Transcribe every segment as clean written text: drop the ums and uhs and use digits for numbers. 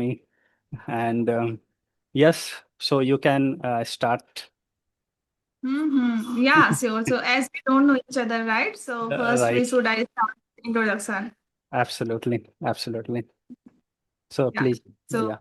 me. And yes, so you can start. Yeah, sure. So as we don't know each other, right? So first we Right. should I start introduction. Absolutely. Absolutely. So Yeah. please, So yeah.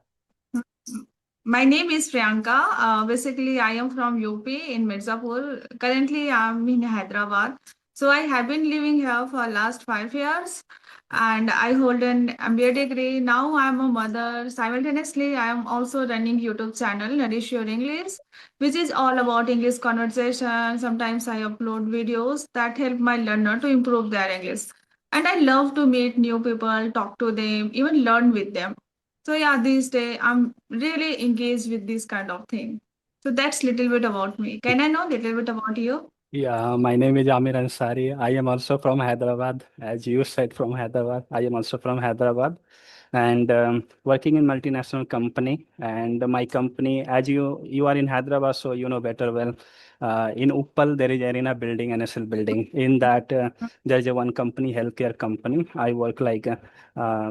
mm, my name is Priyanka. Basically, I am from UP in Mirzapur. Currently, I'm in Hyderabad. So I have been living here for last 5 years, and I hold an MBA degree. Now I'm a mother. Simultaneously, I am also running YouTube channel Nourish Your English, which is all about English conversation. Sometimes I upload videos that help my learner to improve their English. And I love to meet new people, talk to them, even learn with them. So yeah, these days I'm really engaged with this kind of thing. So that's little bit about me. Can I know little bit about you? Yeah, my name is Ameer Ansari. I am also from Hyderabad. As you said, from Hyderabad. I am also from Hyderabad and working in multinational company. And my company, as you are in Hyderabad, so you know better well. In Uppal, there is Arena building, NSL building. In that, there is a one company, healthcare company. I work like a,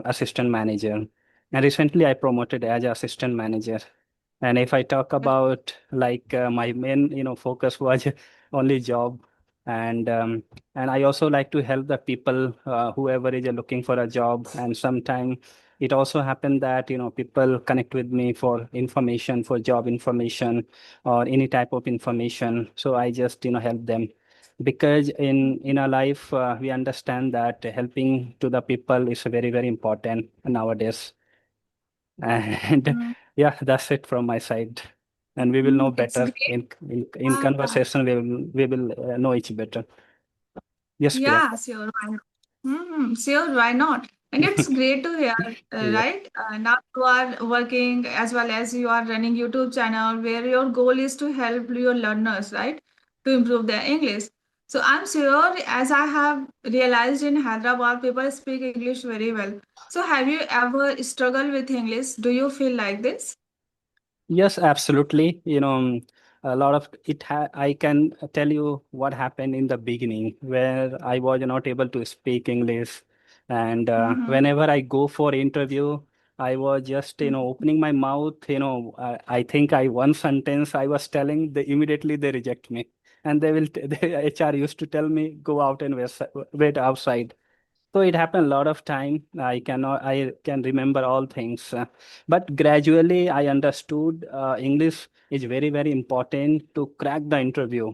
assistant manager. And recently, I promoted as assistant manager. And if I talk about like my main, focus was only job, and I also like to help the people whoever is looking for a job. And sometime it also happened that people connect with me for information, for job information or any type of information. So I just help them because in our life we understand that helping to the people is very very important nowadays. And Mm, yeah, that's it from my side. And we will know it's better great. in Yeah, conversation. We will know each better. Yes, yeah, Priyanka. sure. Why not? Sure, why not? And it's great to hear, Yeah. right? Now you are working as well as you are running YouTube channel where your goal is to help your learners, right? To improve their English. So I'm sure as I have realized in Hyderabad, people speak English very well. So have you ever struggled with English? Do you feel like this? Yes, absolutely. A lot of it. I can tell you what happened in the beginning where I was not able to speak English, and Mm-hmm. whenever I go for interview, I was just opening my mouth. I think I one sentence I was telling, they immediately they reject me, and they will. The HR used to tell me go out and wait outside. So it happened a lot of time. I can remember all things, but gradually I understood English is very very important to crack the interview.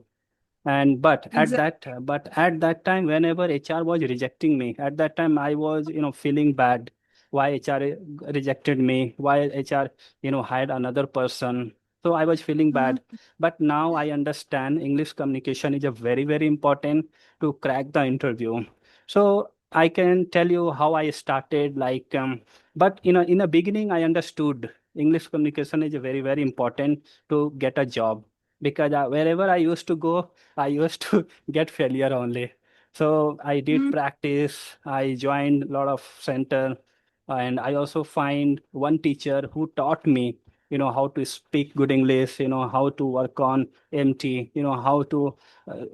And Exactly. but at that time, whenever HR was rejecting me, at that time I was feeling bad. Why HR rejected me? Why HR hired another person? So I was feeling bad. But now I understand English communication is a very very important to crack the interview. So I can tell you how I started. Like, but in the beginning, I understood English communication is very very important to get a job because wherever I used to go, I used to get failure only. So I did Mm-hmm. practice. I joined a lot of center, and I also find one teacher who taught me, how to speak good English, how to work on MT, how to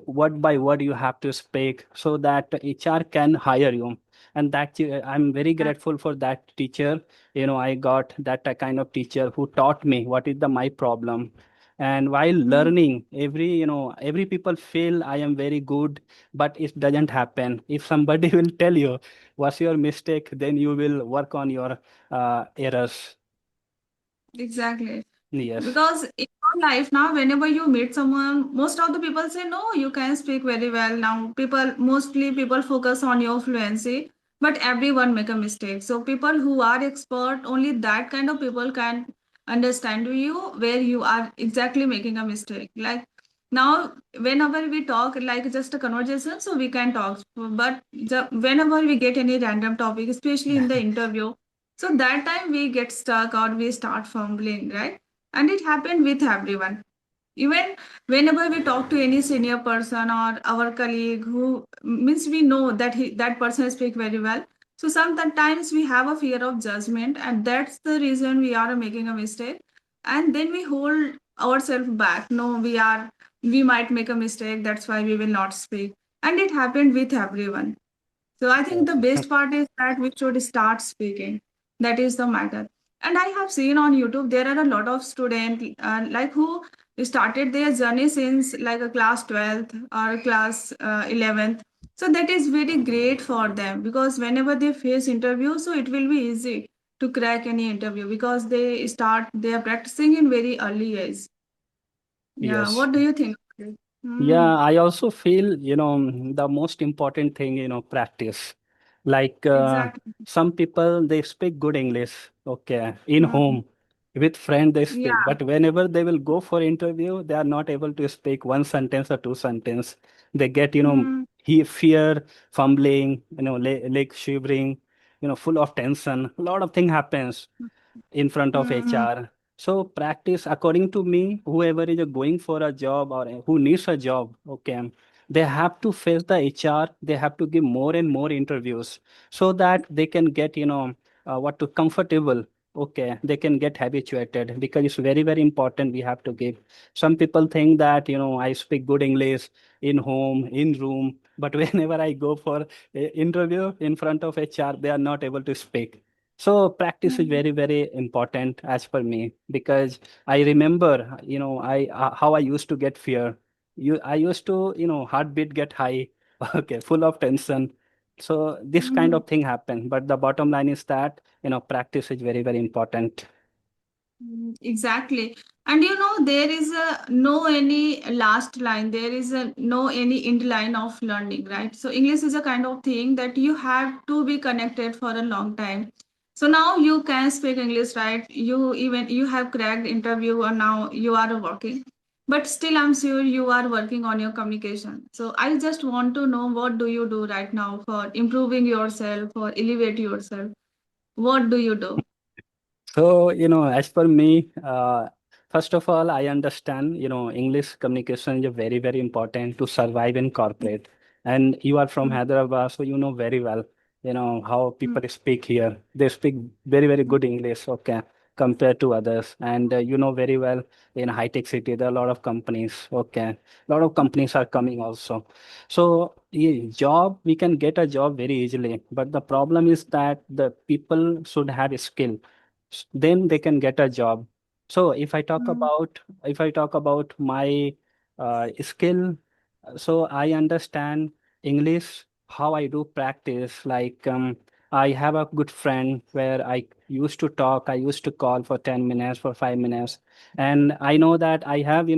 word by word you have to speak so that HR can hire you. And that I'm very grateful for that teacher. I got that kind of teacher who taught me what is the my problem. And while learning, every people feel I am very good, but it doesn't happen. If somebody will tell you what's your mistake, then you will work on your errors. Exactly. Yes. Because in your life now, whenever you meet someone, most of the people say, no, you can speak very well. Now, mostly people focus on your fluency, but everyone make a mistake. So people who are expert, only that kind of people can understand you where you are exactly making a mistake. Like now, whenever we talk, like just a conversation, so we can talk. But whenever we get any random topic, especially in the interview, so that time we get stuck or we start fumbling, right? And it happened with everyone. Even whenever we talk to any senior person or our colleague who means we know that that person speak very well. So sometimes we have a fear of judgment, and that's the reason we are making a mistake. And then we hold ourselves back. No, we might make a mistake. That's why we will not speak. And it happened with everyone. So I think the best part is that we should start speaking. That is the matter. And I have seen on YouTube there are a lot of students like who started their journey since like a class 12th or class 11th. So that is very great for them because whenever they face interview, so it will be easy to crack any interview because they are practicing in very early age. Yeah, Yes. what do you think? Yeah, Hmm. I also feel, the most important thing, practice. Like Exactly. some people, they speak good English, okay, in Hmm. home. With friend they speak, Yeah. but whenever they will go for interview, they are not able to speak one sentence or two sentence. They get, Hmm. fear, fumbling, leg shivering, full of tension. A lot of thing happens in front of Hmm. HR. So practice, according to me, whoever is going for a job or who needs a job, okay, they have to face the HR. They have to give more and more interviews so that they can get, what to comfortable. Okay, they can get habituated because it's very, very important. We have to give. Some people think that, I speak good English in home, in room, but whenever I go for a interview in front of HR, they are not able to speak. So practice is Hmm. very, very important as per me because I remember, I how I used to get fear. I used to, heartbeat get high, okay, full of tension. So this kind Hmm. of thing happen. But the bottom line is that, practice is very, very important. Exactly. And there is a no any last line, there is a no any end line of learning, right? So English is a kind of thing that you have to be connected for a long time. So now you can speak English, right? You have cracked interview and now you are working. But still I'm sure you are working on your communication. So I just want to know what do you do right now for improving yourself or elevate yourself? What do you do? So, as per me, first of all, I understand, English communication is very, very important to survive in corporate. And you are from Hyderabad, so you know very well, how people speak here. They speak very, very good English, okay, compared to others. And you know very well, in high-tech city, there are a lot of companies, okay. A lot of companies are coming also. So, job, we can get a job very easily. But the problem is that the people should have a skill, then they can get a job. So if I talk about my skill, so I understand English, how I do practice. Like I have a good friend where I used to talk, I used to call for 10 minutes, for 5 minutes. And I know that I have,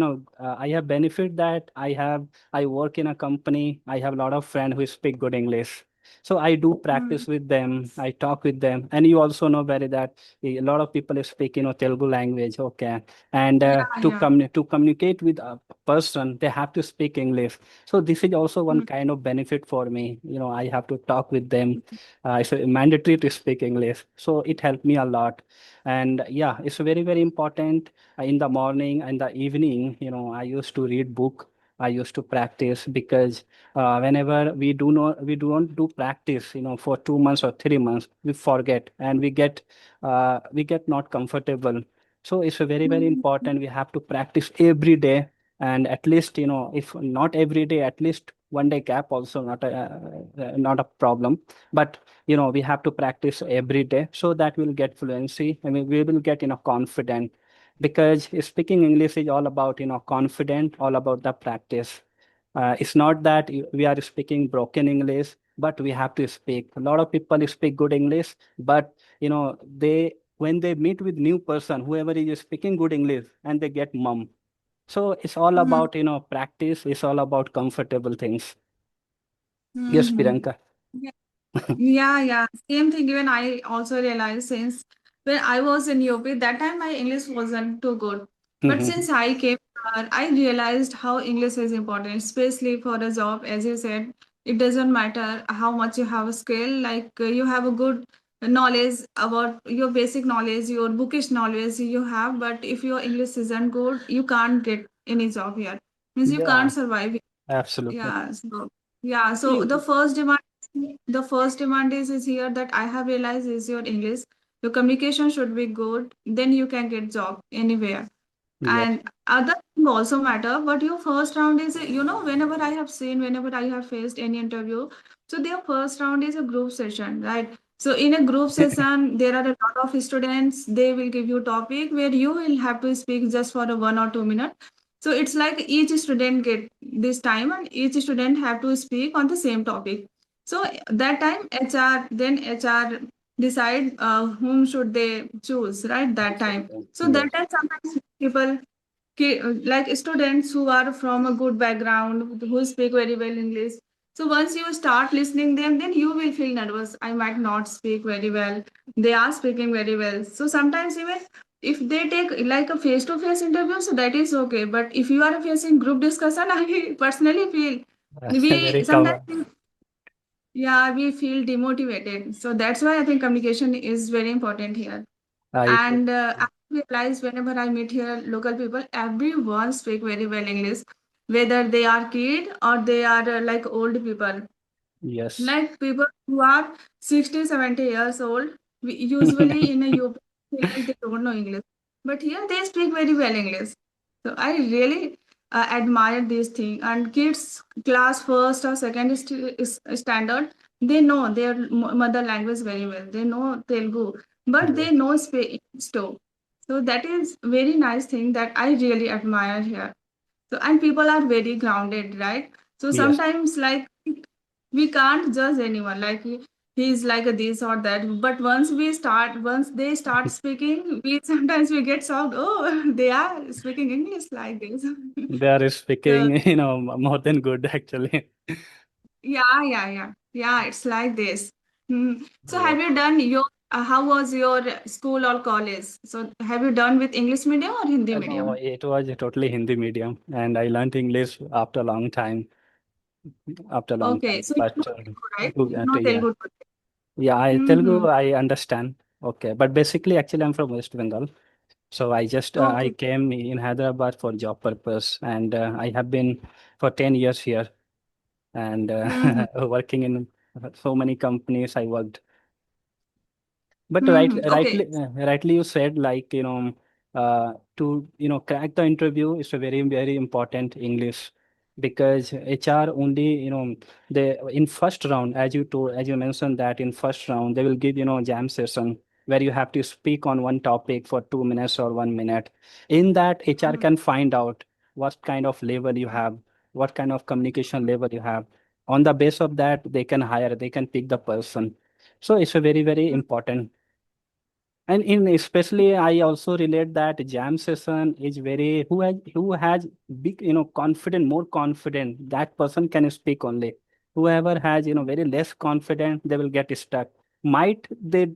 I have benefit that I work in a company. I have a lot of friends who speak good English. So I do Mm. practice with them. I talk with them. And you also know very that a lot of people speak, Telugu language. Okay. And Yeah, yeah. to communicate with a person, they have to speak English. So this is also one kind of benefit for me. I have to talk with them. It's mandatory to speak English. So it helped me a lot. And yeah, it's very, very important in the morning and the evening. I used to read book. I used to practice because whenever we don't do practice, for 2 months or 3 months, we forget and we get not comfortable. So it's a very, very Mm. important. We have to practice every day, and at least, if not every day, at least one day gap also not a problem. But we have to practice every day so that we'll get fluency. I mean, we will get confident, because speaking English is all about confident, all about the practice. It's not that we are speaking broken English, but we have to speak. A lot of people speak good English, but they when they meet with new person, whoever is speaking good English, and they get mum. So it's all Mm. about practice. It's all about comfortable things. Yes, Mm-hmm. Priyanka. Yeah, yeah. Same thing. Even I also realized since when I was in UP, that time my English wasn't too good. But since I came here, I realized how English is important, especially for a job. As you said, it doesn't matter how much you have a skill, like you have a good knowledge about your basic knowledge, your bookish knowledge you have, but if your English isn't good, you can't get any job here. Means you Yeah, can't survive. absolutely. Yeah, so yeah, so See, the first demand is here that I have realized is your English. Your communication should be good, then you can get job anywhere. yes. And other thing also matter, but your first round is, whenever I have seen, whenever I have faced any interview, so their first round is a group session, right? So in a group session, there are a lot of students. They will give you topic where you will have to speak just for a 1 or 2 minutes. So it's like each student get this time and each student have to speak on the same topic. So that time HR decide whom should they choose, right? That time. So that Yes. time sometimes people like students who are from a good background who speak very well English, so once you start listening them, then you will feel nervous. I might not speak very well. They are speaking very well. So sometimes even if they take like a face-to-face interview, so that is okay. But if you are facing group discussion, I personally feel we Very common. sometimes, yeah, we feel demotivated. So that's why I think communication is very important here. I And I realize whenever I meet here local people, everyone speak very well English, whether they are kid or they are like old people. yes. Like people who are 60, 70 years old, we usually in a UP feel like they don't know English. But here they speak very well English. So I really admire this thing. And kids class first or second standard, they know their mother language very well. They know Telugu, but they Yes. know Spanish too. So that is very nice thing that I really admire here. So and people are very grounded, right? So Yes. sometimes like we can't judge anyone like he's like a this or that, but once they start speaking, we sometimes we get shocked, oh, they are speaking English like this. They are So speaking, more than good actually. yeah, it's like this. So Yeah. have you done your how was your school or college? So have you done with English medium or Hindi No, medium? it was totally Hindi medium, and I learned English after a long time. After a long Okay, time, so you but know Telugu, right? You know yeah, Telugu. yeah, I Telugu Mm-hmm. I understand. Okay, but basically, actually, I'm from West Bengal, so I just I Okay. came in Hyderabad for job purpose, and I have been for 10 years here, and Mm-hmm. working in so many companies. I worked. But Okay. rightly, you said like to crack the interview is a very important English because HR only they in first round as you mentioned that in first round they will give jam session where you have to speak on one topic for 2 minutes or 1 minute. In that HR Mhm. can find out what kind of level you have, what kind of communication level you have. On the base of that, they can pick the person. So it's a very important, and in especially, I also relate that jam session is very who has big confident, more confident. That person can speak only. Whoever has very less confident, they will get stuck. Might they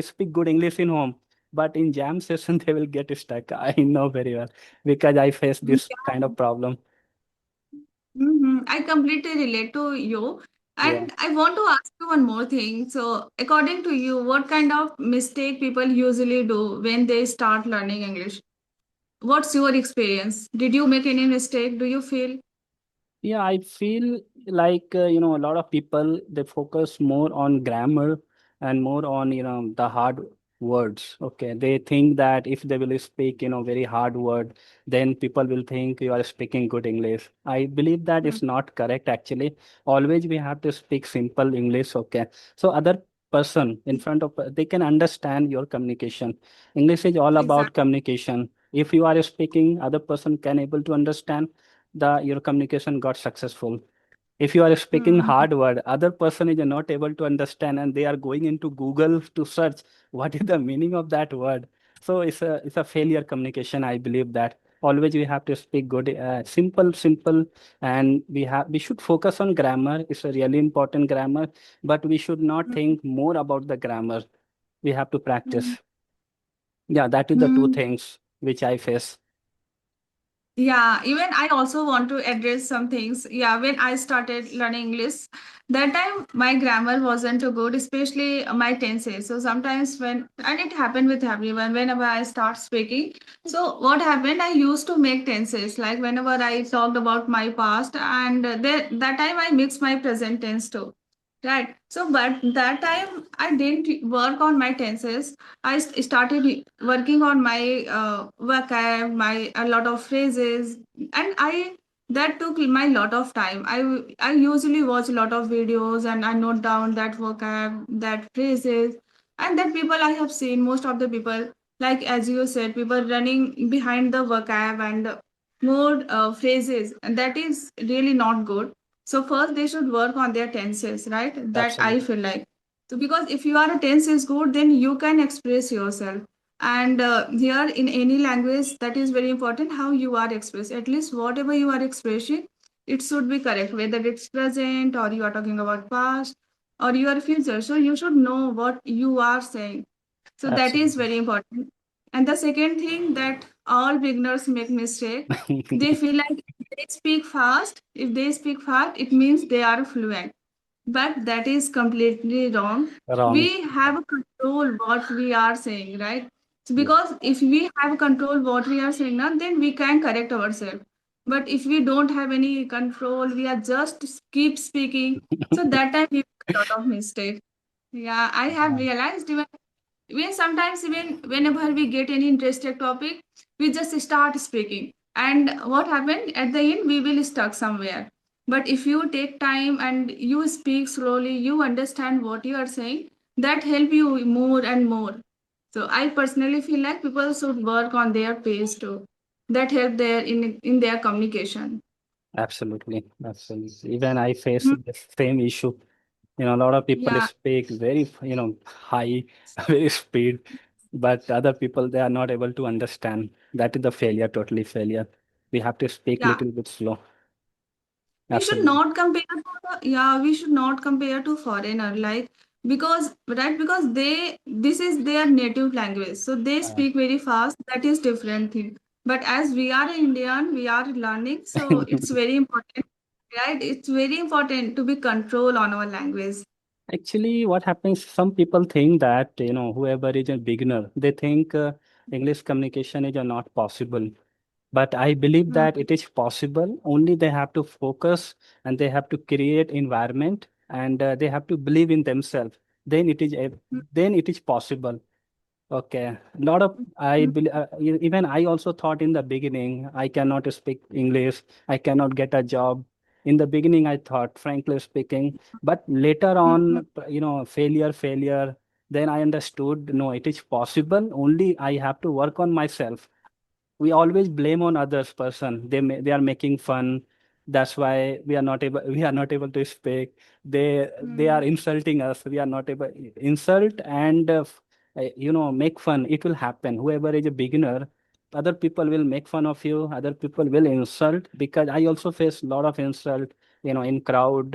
speak good English in home, but in jam session they will get stuck. I know very well because I face this kind of problem. I completely relate to you. Yeah. And I want to ask you one more thing. So, according to you, what kind of mistake people usually do when they start learning English? What's your experience? Did you make any mistake? Do you feel? Yeah, I feel like a lot of people they focus more on grammar and more on the hard words. Okay, they think that if they will speak very hard word, then people will think you are speaking good English. I believe that Mm, is not correct actually. Always we have to speak simple English. Okay, so other person in front of they can understand your communication. English is all about exactly. communication. If you are speaking, other person can able to understand the your communication got successful. If you are speaking Mm, hard word, other person is not able to understand and they are going into Google to search what is the meaning of that word. So it's a failure communication. I believe that always we have to speak good simple, and we should focus on grammar. It's a really important grammar, but we should not mm, think more about the grammar. We have to mm, practice. Yeah, that is the two mm. things which I face. Yeah, even I also want to address some things. Yeah, when I started learning English, that time my grammar wasn't too good, especially my tenses. So sometimes and it happened with everyone, whenever I start speaking. So what happened, I used to make tenses, like whenever I talked about my past, and that time I mixed my present tense too. Right. So, but that time I didn't work on my tenses. Started working on my vocab, my a lot of phrases, and I that took my lot of time. I usually watch a lot of videos and I note down that vocab, that phrases, and that people I have seen, most of the people, like as you said, people running behind the vocab and more phrases, and that is really not good. So first they should work on their tenses, right? That I Absolutely. feel like. So because if your tense is good, then you can express yourself. And here in any language, that is very important how you are expressed. At least whatever you are expressing, it should be correct, whether it's present or you are talking about past or your future. So you should know what you are saying. So that is Absolutely. very important. And the second thing that all beginners make mistake, they feel like if they speak fast, if they speak fast, it means they are fluent, but that is completely wrong. Wrong. We have a control what we are saying, right? So Yeah. because if we have control what we are saying now, then we can correct ourselves. But if we don't have any control, we are just keep speaking. So that time we make a lot of mistakes. Yeah, I have Yeah. realized even sometimes even whenever we get any interesting topic, we just start speaking, and what happened at the end, we will stuck somewhere. But if you take time and you speak slowly, you understand what you are saying, that help you more and more. So I personally feel like people should work on their pace too, that help their in their communication. Absolutely. Absolutely. Even I face Mhm. the same issue. A lot of people Yeah, speak very, high, very speed, but other people, they are not able to understand. That is the failure, totally failure. We have to speak yeah. little bit slow. We should Absolutely. not compare to yeah, we should not compare to foreigner, like, because right, because this is their native language, so they Uh, speak very fast, that is different thing. But as we are Indian, we are learning, so it's very important, right? It's very important to be control on our language. Actually, what happens, some people think that, whoever is a beginner, they think English communication is not possible. But I believe Hmm. that it is possible. Only they have to focus and they have to create environment and they have to believe in themselves. Then then it is possible. Okay. Lot of Hmm. even I also thought in the beginning I cannot speak English. I cannot get a job. In the beginning, I thought, frankly speaking, but later Hmm. on, failure. Then I understood, no, it is possible. Only I have to work on myself. We always blame on others person. They are making fun. That's why we are not able to speak. They are Hmm. insulting us. We are not able insult and make fun. It will happen. Whoever is a beginner, other people will make fun of you. Other people will insult, because I also face a lot of insult, in crowd.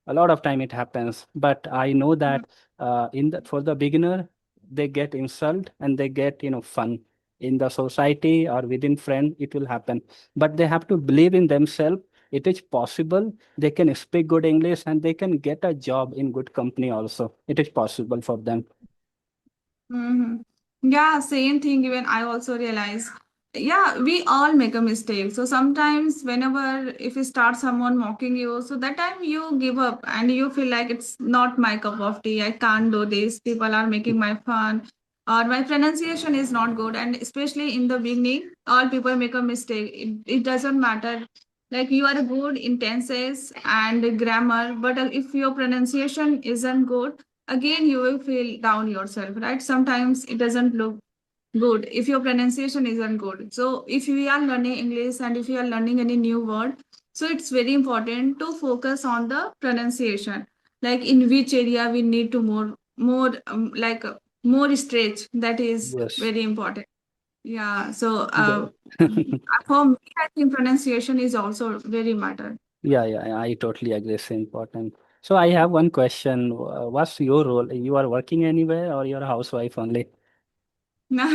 A lot of time it happens, but I know Hmm. that for the beginner, they get insult and they get fun in the society or within friend. It will happen, but they have to believe in themselves. It is possible. They can speak good English and they can get a job in good company also. It is possible for them. Mm-hmm. Yeah, same thing. Even I also realize, yeah, we all make a mistake. So sometimes, whenever if you start someone mocking you, so that time you give up and you feel like it's not my cup of tea. I can't do this. People are making my fun, or my pronunciation is not good. And especially in the beginning, all people make a mistake. It doesn't matter. Like you are good in tenses and grammar, but if your pronunciation isn't good, again you will feel down yourself, right? Sometimes it doesn't look good if your pronunciation isn't good. So if we are learning English and if you are learning any new word, so it's very important to focus on the pronunciation, like in which area we need to more more stretch, that is Yes. very important. Yeah, so The- for me I think pronunciation is also very matter. yeah, yeah, I totally agree. It's important. So I have one question. What's your role? You are working anywhere or you're a housewife only? No,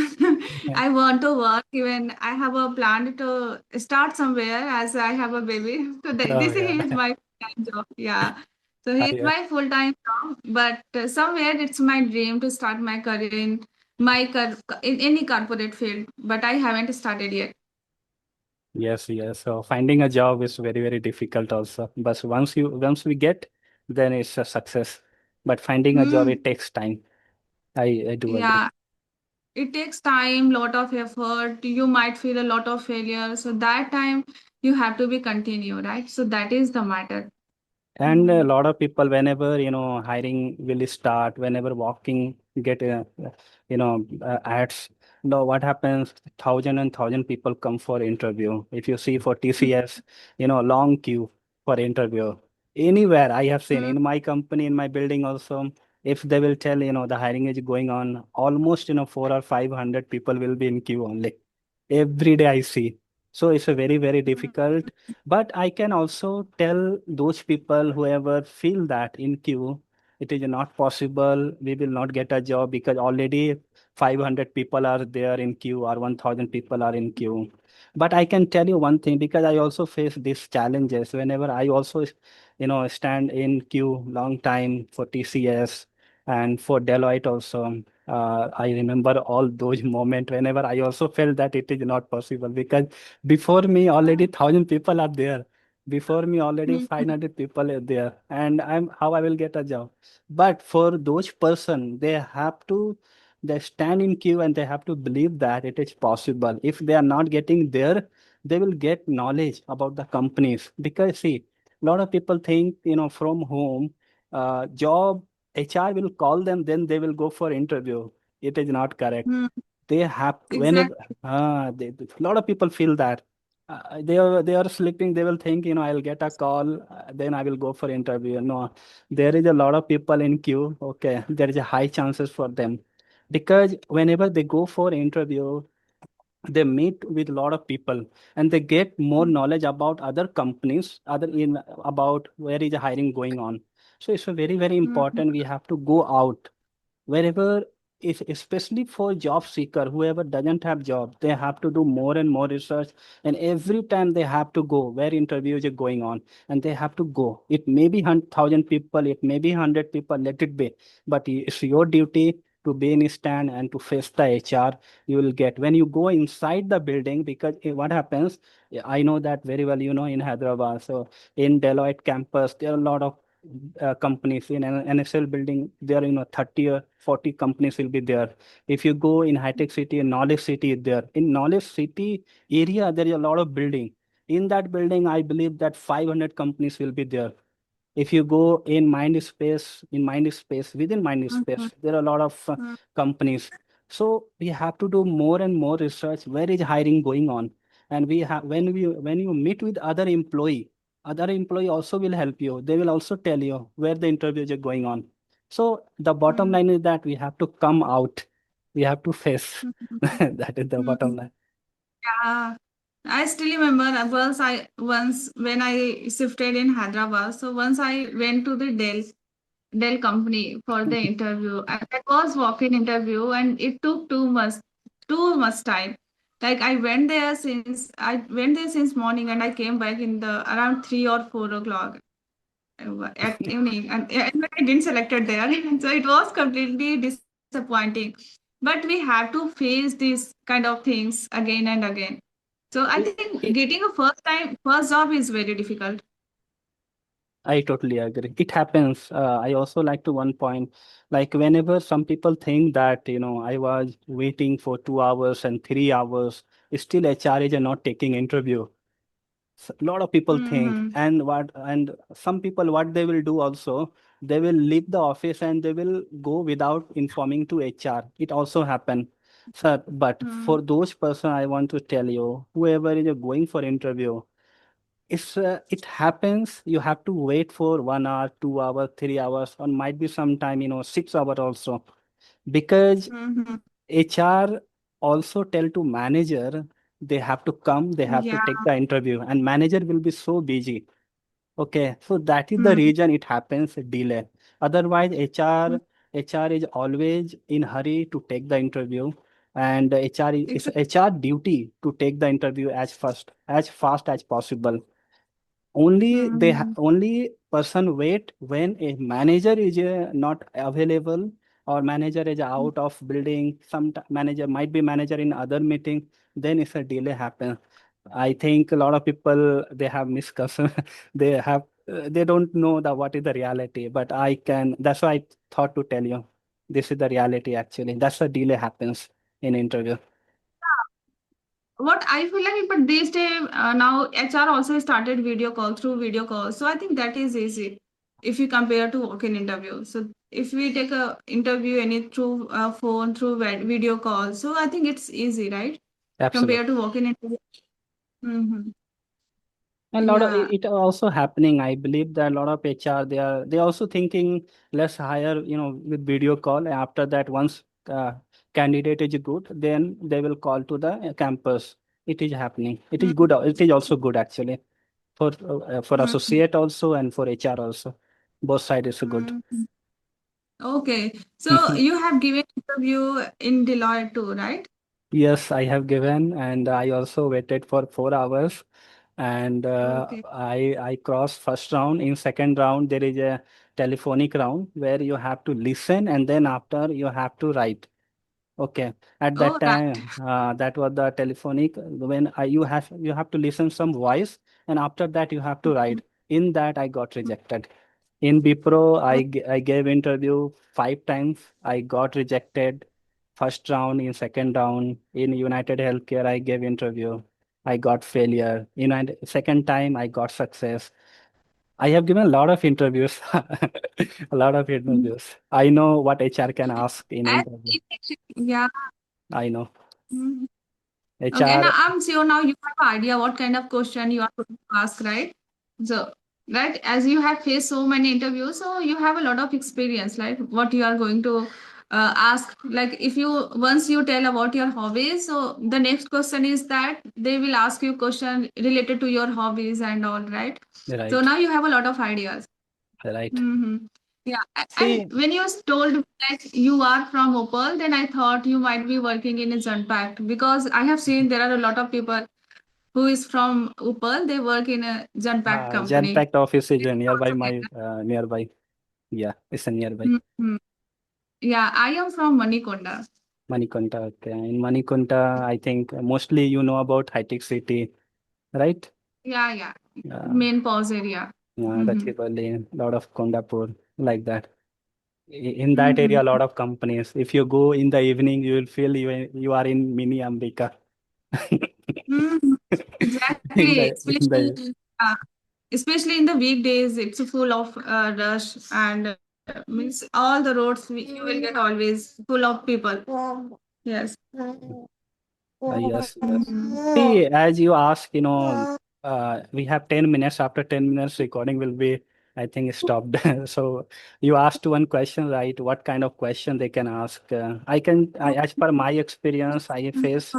I want to work. Even I have a plan to start somewhere as I have a baby. So Oh this yeah. is my full-time job. Yeah. So he's Yeah. my full-time job. But somewhere it's my dream to start my career in in any corporate field. But I haven't started yet. Yes, yes. So finding a job is very, very difficult also. But once we get, then it's a success. But finding a job, Hmm. it takes time. I do agree. Yeah. It takes time, lot of effort. You might feel a lot of failure. So that time you have to be continue, right? So that is the matter. And a Mm, lot of people, whenever hiring will start, whenever walking get ads. No, what happens? Thousand and thousand people come for interview. If you see for mm, TCS, long queue for interview. Anywhere I have seen mm, in my company, in my building also, if they will tell the hiring is going on, almost 400 or 500 people will be in queue only. Every day I see. So it's a very very mm, difficult, but I can also tell those people whoever feel that in queue, it is not possible, we will not get a job because already 500 people are there in queue or 1000 people are in queue. But I can tell you one thing because I also face these challenges whenever I also, stand in queue long time for TCS and for Deloitte also. I remember all those moments whenever I also felt that it is not possible because before me, already 1,000 people are there. Before me, already mm, 500 people are there, and I'm how I will get a job. But for those person, they stand in queue and they have to believe that it is possible. If they are not getting there, they will get knowledge about the companies. Because see, a lot of people think from home, job HR will call them, then they will go for interview. It is not correct. mm. They have to, whenever Exactly. a lot of people feel that they are sleeping. They will think, I'll get a call, then I will go for interview. No, there is a lot of people in queue. Okay, there is a high chances for them because whenever they go for interview, they meet with a lot of people and they get more knowledge about other companies, other in about where is the hiring going on. So it's a very very Mm, important. We have to go out wherever, if especially for job seeker whoever doesn't have job, they have to do more and more research, and every time they have to go where interviews are going on, and they have to go. It may be 1,000 people, it may be 100 people, let it be, but it's your duty to be in stand and to face the HR. You will get when you go inside the building, because what happens, I know that very well, in Hyderabad. So in Deloitte campus there are a lot of companies in an NSL building. There, 30 or 40 companies will be there. If you go in high tech city, knowledge city is there. In knowledge city area, there is a lot of building. In that building, I believe that 500 companies will be there. If you go in mind space, within mind mm, space, there are a lot of mm, companies. So we have to do more and more research. Where is hiring going on? And we have when you meet with other employee also will help you. They will also tell you where the interviews are going on. So the bottom mm, line is that we have to come out. We have to face. mm, mm, That is the bottom mm. line. Yeah, I still remember once when I shifted in Hyderabad. So once I went to the Dell company for the interview, and that was walk-in interview, and it took too much time. Like I went there since morning, and I came back in the around 3 or 4 o'clock at evening, and I didn't selected there. So it was completely disappointing. But we have to face these kind of things again and again. So I think getting a first job is very difficult. I totally agree. It happens. I also like to one point, like whenever some people think that, I was waiting for 2 hours and 3 hours, still HR is not taking interview. A lot of people think, Mm-hmm. and some people, what they will do also, they will leave the office and they will go without informing to HR. It also happen. Sir, but for those person, I want to tell you, whoever is going for interview, if it happens, you have to wait for 1 hour, 2 hours, 3 hours, or might be sometime 6 hours also, because Mm-hmm. HR also tell to manager they have to come, they have to Yeah. take the interview, and manager will be so busy. Okay, so that is the Mm-hmm. reason it happens delay. Otherwise, HR is always in hurry to take the interview, and it's Exactly. HR duty to take the interview as fast as possible. Mm-hmm. Only person wait when a manager is not available, or manager is out of building. Some manager might be manager in other meeting, then if a delay happens. I think a lot of people, they have misconception. They don't know the what is the reality, but I can, that's why I thought to tell you this is the reality. Actually, that's the delay happens in interview. what I feel like, but these days now HR also started video call through video call. So I think that is easy if you compare to walk-in interview. So if we take a interview any through phone through video call, so I think it's easy, right? Compared Absolutely. to walk-in interview. Mm-hmm. And a lot of Yeah. it also happening. I believe that a lot of HR they also thinking let's hire with video call. After that, once candidate is good, then they will call to the campus. It is happening. It is good. It is also good actually for Mm-hmm. associate also and for HR also. Both side is good. Mm-hmm. Okay. So you have given interview in Deloitte too, right? Yes, I have given, and I also waited for 4 hours, and Okay. I crossed first round. In second round, there is a telephonic round where you have to listen, and then after you have to write. Okay, at that Oh, right. time, that was the telephonic when you have to listen some voice, and after that you have to write. In that, I got rejected. In Bipro, I gave interview 5 times. I got rejected. First round, in second round, in United Healthcare, I gave interview. I got failure. Second time, I got success. I have given a lot of interviews, a lot of Mhm. interviews. I know what HR can ask in And interview. yeah. I know. Mhm. Okay, now HR, I'm sure now you have an idea what kind of question you are going to ask, right? So, right, as you have faced so many interviews, so you have a lot of experience, like what you are going to ask. Like if you once you tell about your hobbies, so the next question is that they will ask you question related to your hobbies and all, right? So right, now you have a lot of ideas. right. Mm-hmm. Yeah, and See, when you told that you are from Opal, then I thought you might be working in a Junpact because I have seen there are a lot of people who is from Opal. They work in a Junpact Gen company. Pact office is nearby my nearby. Yeah, it's a nearby. Mm-hmm. Yeah, I am from Manikonda. Manikonta. Okay. In Manikonta, I think mostly you know about high-tech city, right? Yeah, yeah, Uh, main pause area. Mm-hmm. Gachibowli, lot of Kondapur, like that. In that Mm-hmm. area, a lot of companies. If you go in the evening, you will feel you are in mini America. Mm-hmm. Exactly, especially in the weekdays, it's full of rush and means all the roads you will get always full of people. Yes. Yes, yes. Mhm. See, as you ask, we have 10 minutes. After 10 minutes, recording will be, I think, stopped. So you asked one question, right? What kind of question they can ask? As per my experience, I face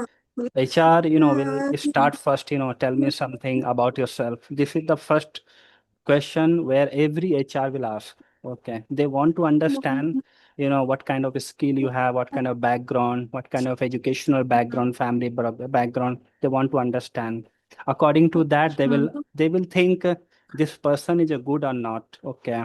HR, will start first, tell me something about yourself. This is the first question where every HR will ask. Okay. They want to understand, what kind of skill you have, what kind of background, what kind of educational background, family background. They want to understand. According to that, they will think this person is a good or not. Okay.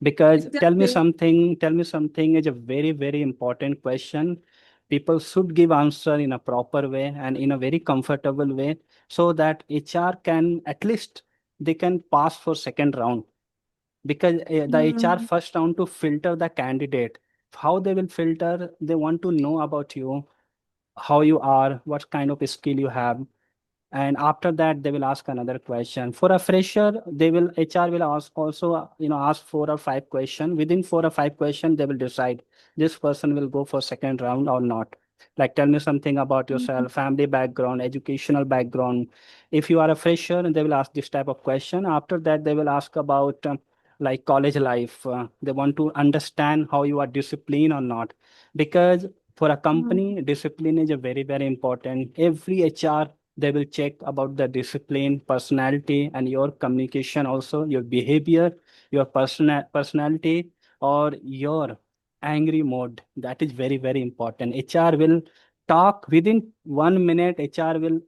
Because Exactly. tell me something is a very, very important question. People should give answer in a proper way and in a very comfortable way so that HR can at least they can pass for second round because the HR Mm, first round to filter the candidate. How they will filter, they want to know about you, how you are, what kind of skill you have, and after that they will ask another question. For a fresher, they will HR will ask also ask 4 or 5 questions. Within 4 or 5 questions they will decide this person will go for second round or not. Like tell me something about mm, yourself, family background, educational background. If you are a fresher, they will ask this type of question. After that they will ask about like college life. They want to understand how you are disciplined or not, because for a mm, company discipline is a very, very important. Every HR, they will check about the discipline, personality, and your communication also, your behavior, your personality, or your angry mode. That is very, very important. HR will talk within 1 minute. HR will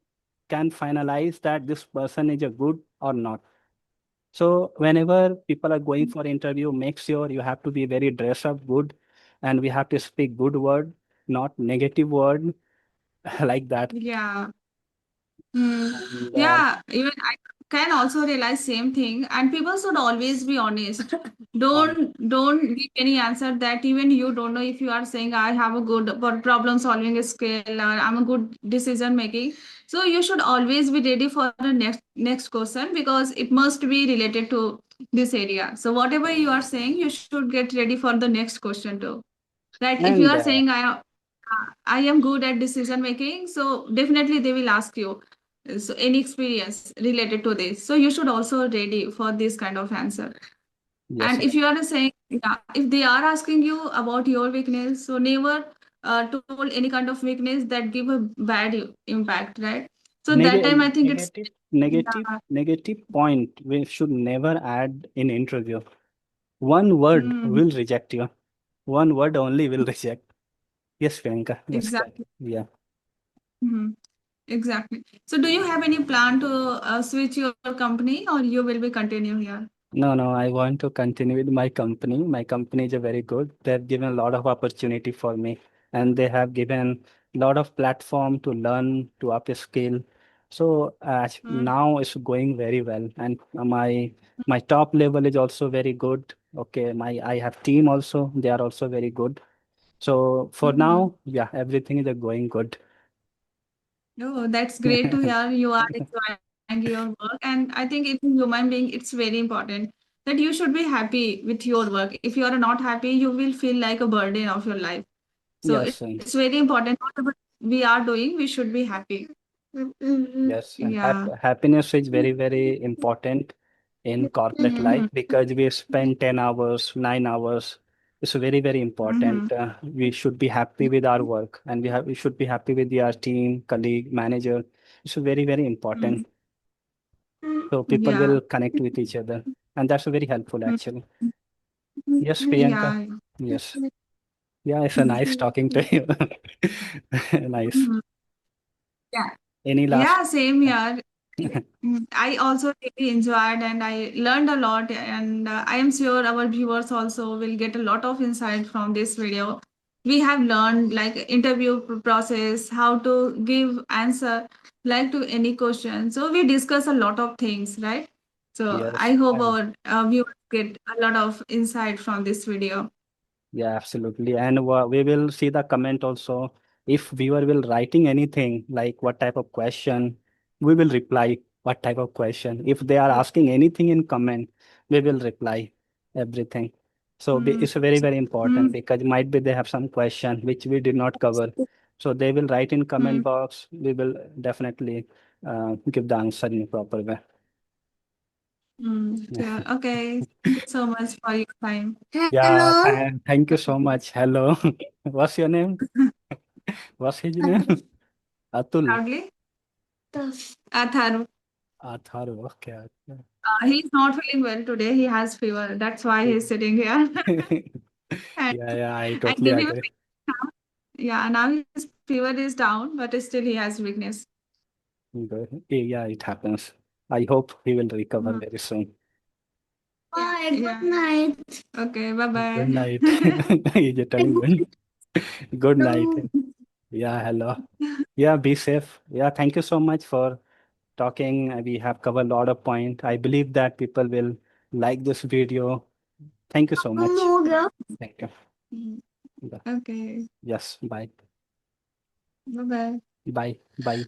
can finalize that this person is a good or not. So whenever people are going for interview, make sure you have to be very dress up good, and we have to speak good word, not negative word like that. yeah. Hmm. And Yeah, even I can also realize same thing. And people should always be honest. on, Don't give any answer that even you don't know if you are saying I have a good problem solving skill or I'm a good decision making. So you should always be ready for the next question because it must be related to this area. So whatever you are saying, you should get ready for the next question too. Right? If you and are saying I am good at decision making, so definitely they will ask you. So any experience related to this. So you should also ready for this kind of answer. yes, And if you are saying, yeah, if they are asking you about your weakness, so never told any kind of weakness that give a bad impact, right? So that time I think it's negative, negative, yeah. negative point we should never add in interview. One word Mm, will reject you. One word only will reject. Yes, Priyanka. Yes, correct. exactly. Yeah. Mhm. Exactly. So do you have any plan to switch your company or you will be continue here? No, no, I want to continue with my company. My company is a very good. They've given a lot of opportunity for me, and they have given a lot of platform to learn, to upskill. So Mm, now it's going very well, and my top level is also very good. Okay, my I have team also. They are also very good. So for mhm. now, yeah, everything is going good. Oh, that's great to hear. You are enjoying your work, and I think it's a human being. It's very important that you should be happy with your work. If you are not happy, you will feel like a burden of your life. So Yes, it's very important. Whatever we are doing, we should be happy. yes, and Yeah. happiness is very, very important in corporate life Mm-hmm. because we spend 10 hours, 9 hours. It's very, very important. Mm-hmm. We should be happy with our work and we should be happy with our team, colleague, manager. It's very, very Mm-hmm. important. So people Yeah. will connect with each other. And that's very helpful actually. Yes, Priyanka. Yeah. Yes. Yeah, it's a nice talking to you. Nice. Mhm. Yeah. Any last? Yeah, same here. I also really enjoyed and I learned a lot, and I am sure our viewers also will get a lot of insight from this video. We have learned like interview process, how to give answer like to any question. So we discuss a lot of things, right? So I Yes. hope our viewers get a lot of insight from this video. Yeah, absolutely. And we will see the comment also. If viewer will writing anything like what type of question, we will reply what type of question. If they are asking anything in comment, we will reply everything. So Mm, it's very, very mm, important because might be they have some question which we did not cover. So they will write in comment mm, box. We will definitely give the answer in a proper way. Sure. Okay. Thank you so much for your time. Yeah, Hello. thank you so much. Hello. What's your name? What's his name? Atul. Proudly. Atharu. Atharu. Okay. Okay. He's not feeling well today. He has fever. That's why he's sitting here. And Yeah, yeah, I I totally give him agree. a now. Yeah, now his fever is down, but still he has weakness. Good. Yeah, it happens. I hope he will recover Mm. very soon. Bye. Good night. Okay. Bye Good bye. night. He's telling good. Good night. No. Yeah, hello. Yeah, be safe. Yeah, thank you so much for talking. We have covered a lot of point. I believe that people will like this video. Thank you so much. हो गया? Thank you. Mm. Yeah. Okay. Yes, bye. Bye bye. Bye. Bye.